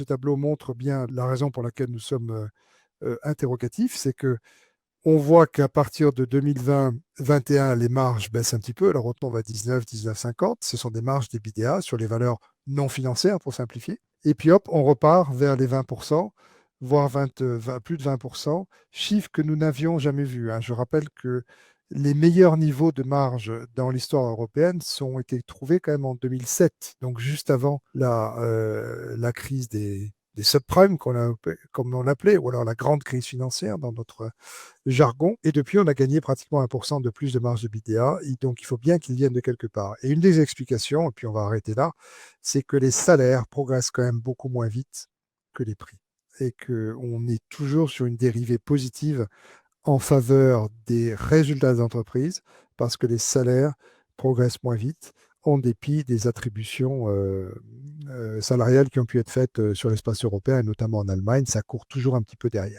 ce tableau montre bien la raison pour laquelle nous sommes interrogatifs, c'est que on voit qu'à partir de 2020-21, les marges baissent un petit peu. Alors, retenons, on va 19, 19,50. Ce sont des marges d'EBITDA sur les valeurs non financières, pour simplifier. Et puis, hop, on repart vers les 20%, voire plus de 20%, chiffre que nous n'avions jamais vu, hein. Je rappelle que les meilleurs niveaux de marge dans l'histoire européenne ont été trouvés quand même en 2007, donc juste avant la crise des subprimes, comme on l'appelait, ou alors la grande crise financière dans notre jargon. Et depuis, on a gagné pratiquement 1% de plus de marge de BDA. Et donc, il faut bien qu'ils viennent de quelque part. Et une des explications, et puis on va arrêter là, c'est que les salaires progressent quand même beaucoup moins vite que les prix. Et qu'on est toujours sur une dérivée positive en faveur des résultats des entreprises parce que les salaires progressent moins vite en dépit des attributions salariales qui ont pu être faites sur l'espace européen et notamment en Allemagne. Ça court toujours un petit peu derrière.